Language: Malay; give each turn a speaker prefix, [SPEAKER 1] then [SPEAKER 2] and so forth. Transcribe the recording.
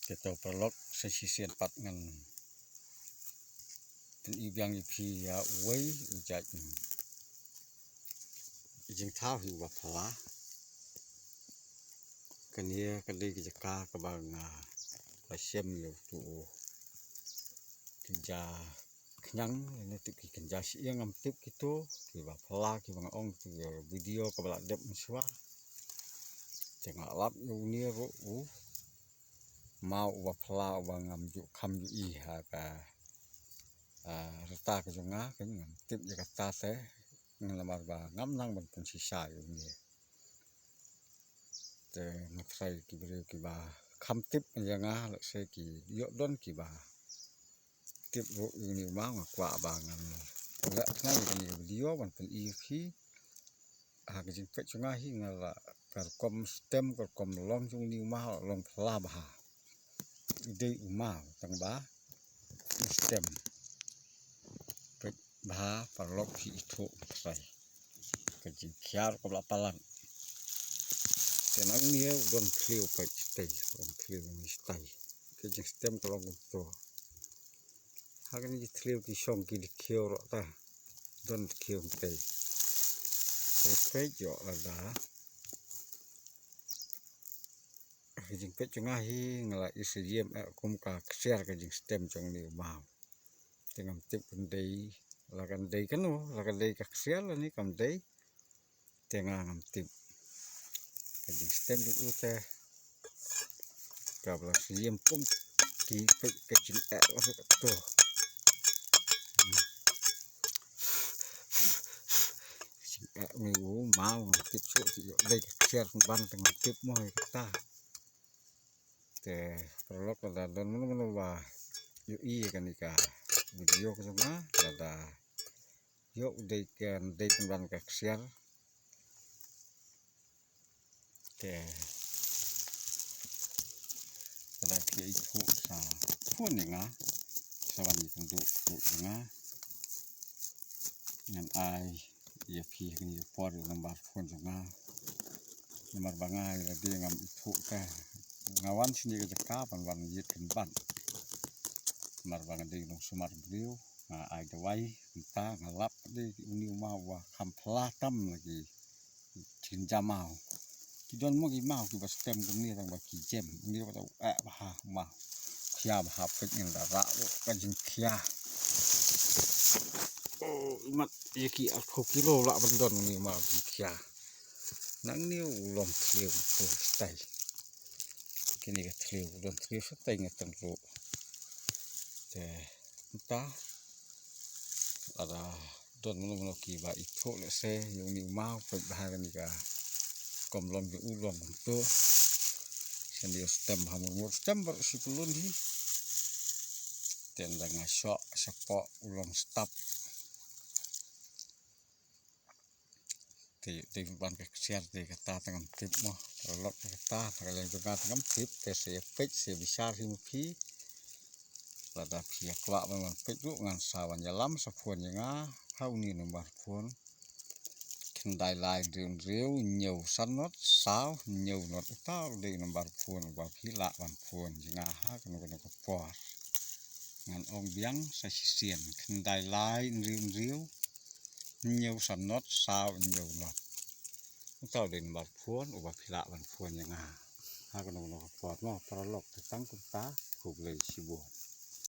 [SPEAKER 1] kita perlok sesisian pat ngan ibang ipi ya wei ujat jing thao hi wa phala kania kadai ki jaka ka bang la sem yo tu ja knyang ne tu ki kenja siang am tip gitu ki wa phala ki bang ong tu video ka bala dep mswa jang alap yo ni ro mau wa phala wa ngam ju kham ju i ha ka rata ka jonga kan ngam tip ya kata te ngalamar ba ngam nang ban pun sisa yo ni te matrai ki bre ki ba kham tip janga la se ki yo don ki ba tip ro ni ma kwa ba ngam la ngai ni video ban pun i khi ha ka jing pe jonga hi ngala kar kom stem kar kom long jung ni ma long phala ba dei uma tang ba stem pe ba parlok hi itho sai ka jing khiar ko la palan tenang ni don kleu pe stay on kleu ni stay ka jing stem ko long to ha ka ni kleu ki song ki di khio ro ta don khio te pe yo la da jing pe chunga hi ngala isiem kum ka share ka jing stem chong ni ma tengam tip dei la kan dei kanu la kan dei ka share ni kam dei tenga ngam tip ka jing stem u te ka bla siem kum ki pe ka jing to mi u mau tip so ji dei ka share ban tengam tip mo ta te perlok la don mun ba yu i kan ka video ko sama ada yo dei kan ban ka share te ada ki itu sa phone nga sawan ni kundu nga ngan ai ya phi ni por nomor phone nga nomor bangai la dia ngam itu ka ngawan sini ke kapan wan yit kan ban mar bang dei no sumar beliau ai dawai ta ngalap di uni ma wa kham phla tam lagi chin jamau ki don mo ki mau ki ba stem kum ni tang ba ki jem ni ba ba ha ma khia ba ha pe ning da ra ka jing khia mat ye ki a kho kilo la ban don ni ma ki khia nang ni lom kleu to stai kini ka kleu don kleu sa tai ngatang ro te ta ada don mono ki ba itho le se yo ni ma pe ba ni ka kom lom ju ulom to sendi stem hamur stem ber sipulun hi ten la ngaso sepo ulom stap te ban ka share te kata tengam tip mo lok kata kalian juga tengam tip te se page se besar hi phi pada pia klak memang peju ngan sawan jalam sapuan nga hau ni nomor phone kendai lai riu nhiều sanot sao nhiều not tao de nomor phone ba phila ban phone nga ha kan ko por ngan ong biang sa sisien kendai lai riu nhiều sanot sao nhiều not tao de nomor phone ba phila ban phone nga ha kan ko por no paralok tang ta khub le sibo